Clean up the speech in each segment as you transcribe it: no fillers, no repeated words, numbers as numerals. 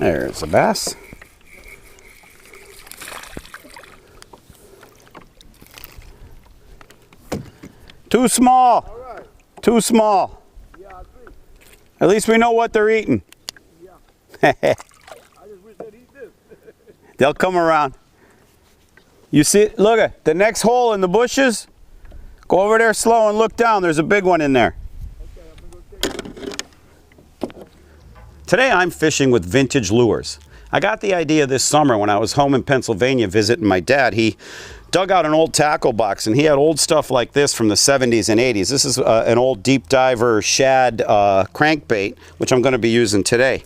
There's a bass. Too small. All right. Too small. Yeah, I agree. At least we know what they're eating. Yeah. I just wish they'd eat this. They'll come around. You see, look at the next hole in the bushes. Go over there slow and look down. There's a big one in there. Okay, I'm gonna go take it. Today I'm fishing with vintage lures. I got the idea this summer when I was home in Pennsylvania visiting my dad. He dug out an old tackle box and he had old stuff like this from the 70s and 80s. This is an old deep diver shad crankbait, which I'm going to be using today.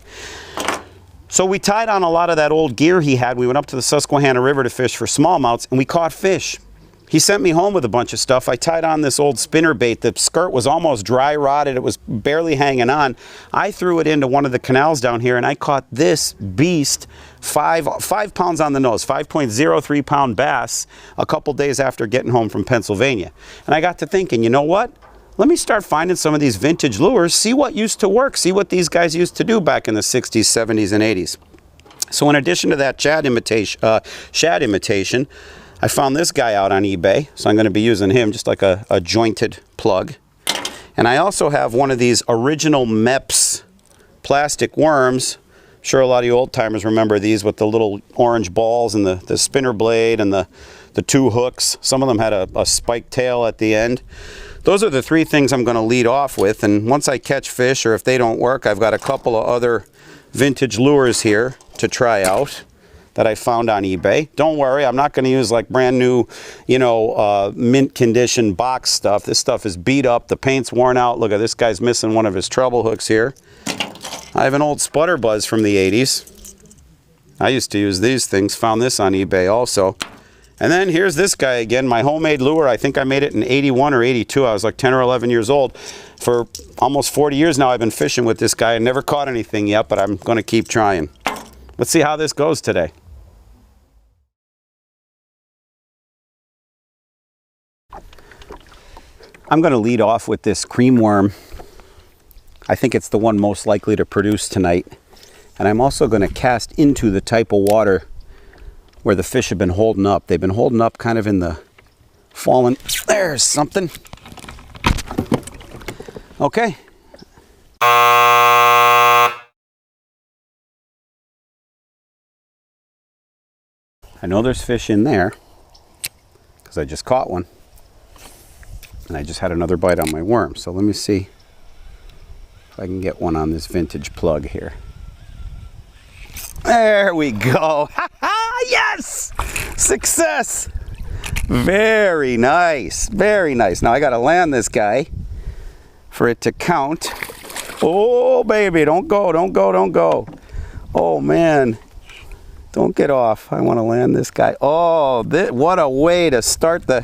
So we tied on a lot of that old gear he had. We went up to the Susquehanna River to fish for smallmouths and we caught fish. He sent me home with a bunch of stuff. I tied on this old spinnerbait. The skirt was almost dry rotted. It was barely hanging on. I threw it into one of the canals down here and I caught this beast, 5 pounds on the nose, 5.03 pound bass a couple days after getting home from Pennsylvania. And I got to thinking, you know what? Let me start finding some of these vintage lures, see what used to work, see what these guys used to do back in the 60s, 70s, and 80s. So in addition to that shad imitation, I found this guy out on eBay, so I'm going to be using him just like a jointed plug. And I also have one of these original Mepps plastic worms. I'm sure a lot of you old timers remember these with the little orange balls and the spinner blade and the 2 hooks. Some of them had a spiked tail at the end. Those are the 3 things I'm going to lead off with, and once I catch fish or if they don't work, I've got a couple of other vintage lures here to try out that I found on eBay. Don't worry, I'm not going to use like brand new, you know, mint condition box stuff. This stuff is beat up, the paint's worn out. Look at this guy's missing one of his treble hooks here. I have an old sputter buzz from the 80s. I used to use these things, found this on eBay also. And then here's this guy again, my homemade lure. I think I made it in 81 or 82. I was like 10 or 11 years old. For almost 40 years now I've been fishing with this guy. I never caught anything yet, but I'm going to keep trying. Let's see how this goes today. I'm going to lead off with this Creme Worm. I think it's the one most likely to produce tonight. And I'm also going to cast into the type of water where the fish have been holding up. They've been holding up kind of in the fallen. There's something. Okay. I know there's fish in there because I just caught one. And I just had another bite on my worm. So let me see if I can get one on this vintage plug here. There we go. Yes! Success! Very nice. Very nice. Now I got to land this guy for it to count. Oh, baby. Don't go. Don't go. Don't go. Oh, man. Don't get off. I want to land this guy. Oh, what a way to start the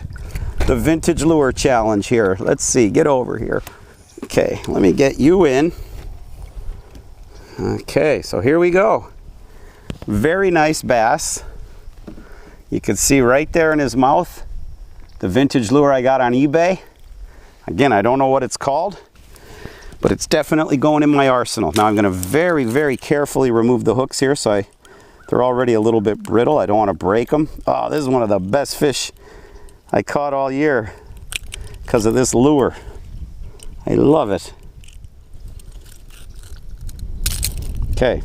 vintage lure challenge here. Let's see, get over here. Okay, let me get you in. Okay, so here we go. Very nice bass. You can see right there in his mouth the vintage lure I got on eBay. Again, I don't know what it's called, but it's definitely going in my arsenal. Now I'm going to very, very carefully remove the hooks here, so they're already a little bit brittle. I don't want to break them. Oh, this is one of the best fish I caught all year because of this lure. I love it. Okay.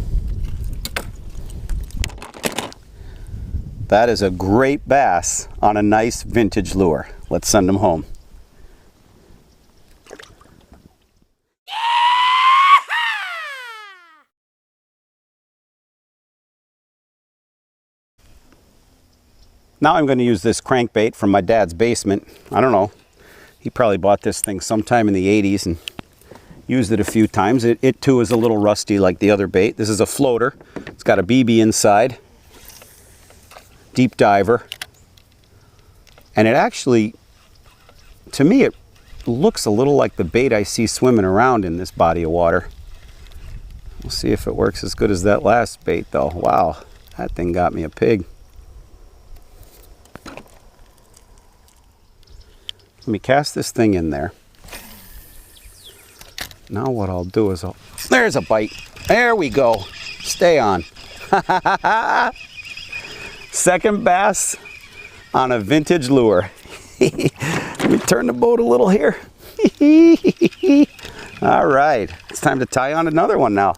That is a great bass on a nice vintage lure. Let's send him home. Now I'm going to use this crankbait from my dad's basement. I don't know. He probably bought this thing sometime in the 80s and used it a few times. It too is a little rusty like the other bait. This is a floater. It's got a BB inside. Deep diver. And it actually, to me, it looks a little like the bait I see swimming around in this body of water. We'll see if it works as good as that last bait though. Wow, that thing got me a pig. Let me cast this thing in there. Now what I'll do is there's a bite. There we go. Stay on. Second bass on a vintage lure. Let me turn the boat a little here. All right, it's time to tie on another one now.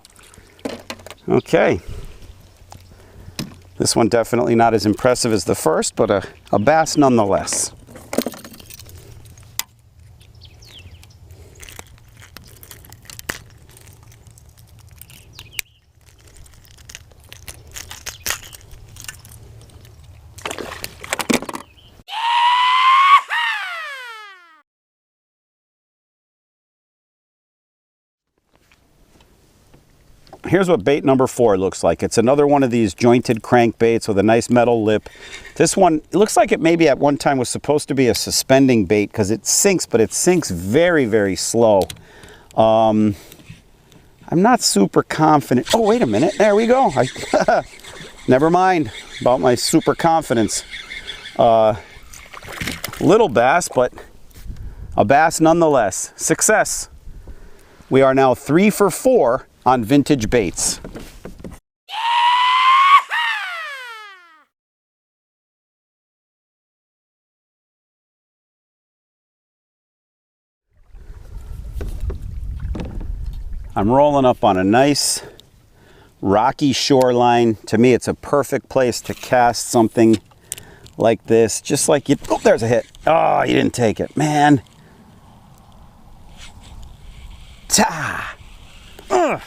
Okay. This one definitely not as impressive as the first, but a bass nonetheless. Here's what bait number 4 looks like. It's another one of these jointed crankbaits with a nice metal lip. This one, it looks like it maybe at one time was supposed to be a suspending bait because it sinks, but it sinks very, very slow. I'm not super confident. Oh, wait a minute. There we go. Never mind about my super confidence. Little bass, but a bass nonetheless. Success. We are now 3 for 4 on vintage baits. I'm rolling up on a nice rocky shoreline. To me, it's a perfect place to cast something like this. Just like you, oh, there's a hit. Oh, you didn't take it, man. Ta! Ugh.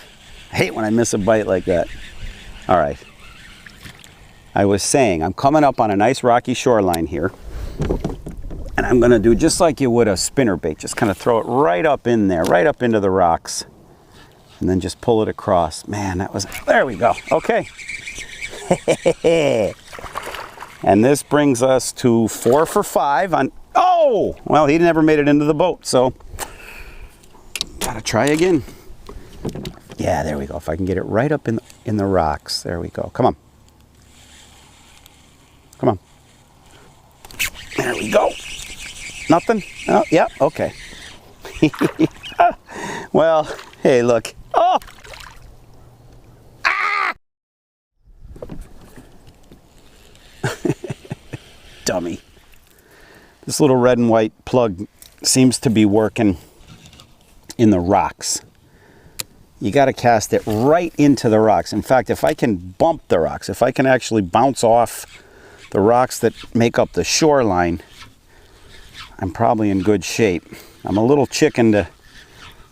I hate when I miss a bite like that. All right. I was saying, I'm coming up on a nice rocky shoreline here. And I'm gonna do just like you would a spinnerbait. Just kind of throw it right up in there, right up into the rocks. And then just pull it across. Man, that was, there we go. Okay. And this brings us to 4 for 5 on, oh! Well, he never made it into the boat, so gotta try again. Yeah, there we go. If I can get it right up in the rocks. There we go. Come on. Come on. There we go. Nothing? Oh, yeah, okay. Well, hey, look. Oh! Ah! Dummy. This little red and white plug seems to be working in the rocks. You got to cast it right into the rocks. In fact, if I can bump the rocks, if I can actually bounce off the rocks that make up the shoreline, I'm probably in good shape. I'm a little chicken to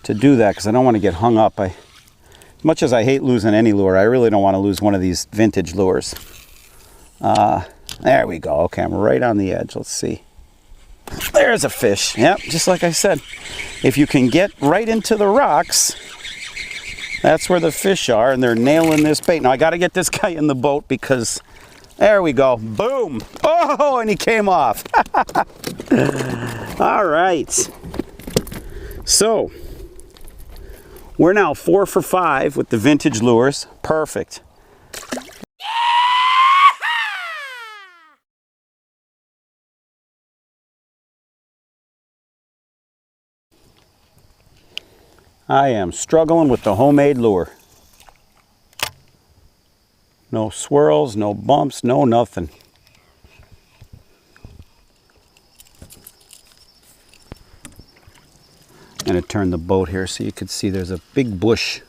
do that because I don't want to get hung up. As much as I hate losing any lure, I really don't want to lose one of these vintage lures. There we go. Okay, I'm right on the edge. Let's see. There's a fish. Yep, just like I said. If you can get right into the rocks, that's where the fish are, and they're nailing this bait. Now, I got to get this guy in the boat because, there we go. Boom. Oh, and he came off. All right. So, we're now 4 for 5 with the vintage lures. Perfect. I am struggling with the homemade lure. No swirls, no bumps, no nothing. I'm going to turn the boat here so you can see there's a big bush.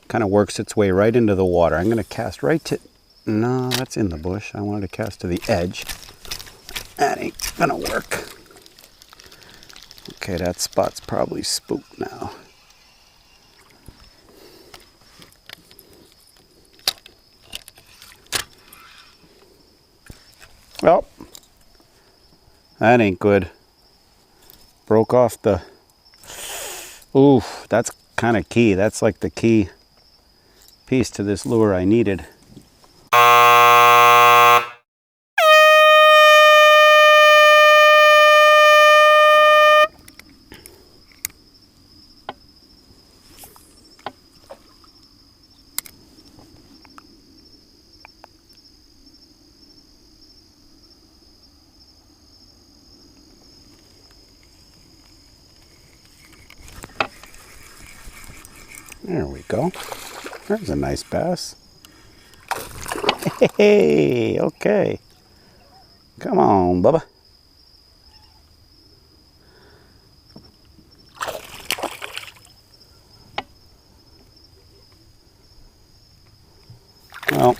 Kind of works its way right into the water. I'm going to cast right to... No, that's in the bush. I wanted to cast to the edge. That ain't going to work. Okay, that spot's probably spooked now. Well, that ain't good. Broke off the... Ooh, that's kind of key. That's like the key piece to this lure I needed. There we go. There's a nice bass. Hey, okay. Come on, Bubba. Well,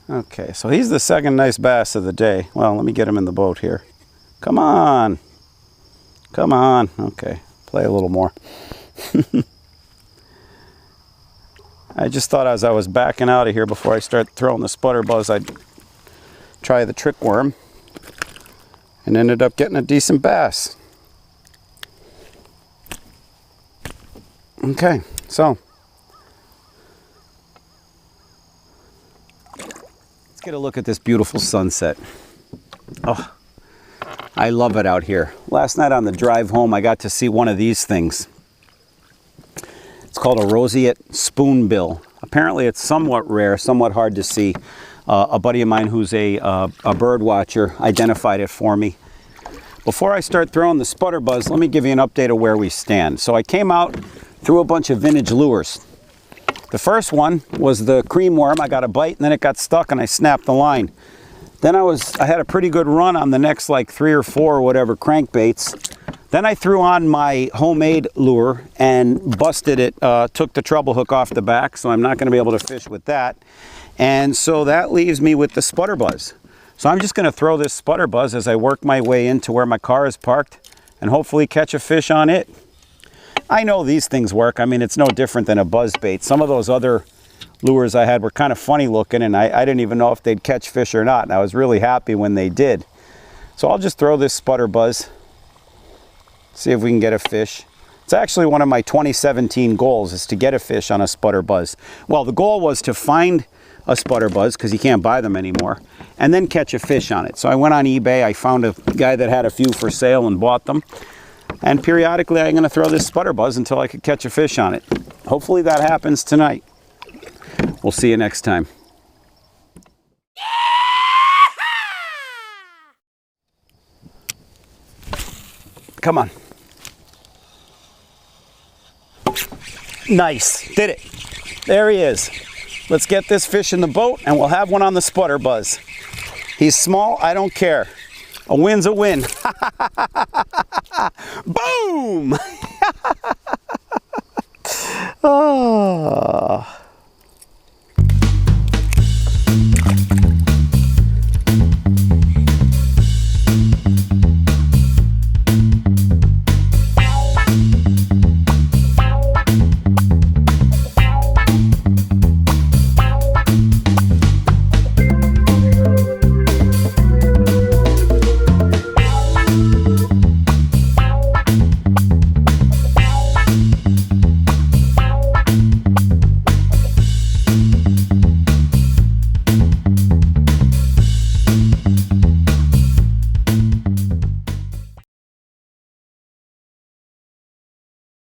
okay, so he's the second nice bass of the day. Well, let me get him in the boat here. Come on. Come on. Okay, play a little more. I just thought as I was backing out of here before I start throwing the sputter buzz, I'd try the trick worm, and ended up getting a decent bass. Okay, so let's get a look at this beautiful sunset. Oh, I love it out here. Last night on the drive home, I got to see one of these things. It's called a roseate spoonbill. Apparently it's somewhat rare, somewhat hard to see. A buddy of mine who's a bird watcher identified it for me. Before I start throwing the sputter buzz, let me give you an update of where we stand. So I came out, threw a bunch of vintage lures. The first one was the Creme Worm. I got a bite and then it got stuck and I snapped the line. Then I had a pretty good run on the next like 3 or 4 or whatever crankbaits. Then I threw on my homemade lure and busted it, took the treble hook off the back, so I'm not going to be able to fish with that. And so that leaves me with the sputter buzz. So I'm just going to throw this sputter buzz as I work my way into where my car is parked and hopefully catch a fish on it. I know these things work. I mean, it's no different than a buzz bait. Some of those other lures I had were kind of funny looking and I didn't even know if they'd catch fish or not. And I was really happy when they did. So I'll just throw this sputter buzz. See if we can get a fish. It's actually one of my 2017 goals is to get a fish on a sputter buzz. Well, the goal was to find a sputter buzz because you can't buy them anymore and then catch a fish on it. So I went on eBay, I found a guy that had a few for sale and bought them. And periodically I'm going to throw this sputter buzz until I could catch a fish on it. Hopefully that happens tonight. We'll see you next time. Come on. Nice, did it. There he is. Let's get this fish in the boat and we'll have one on the sputter buzz. He's small, I don't care. A win's a win. Boom! Oh.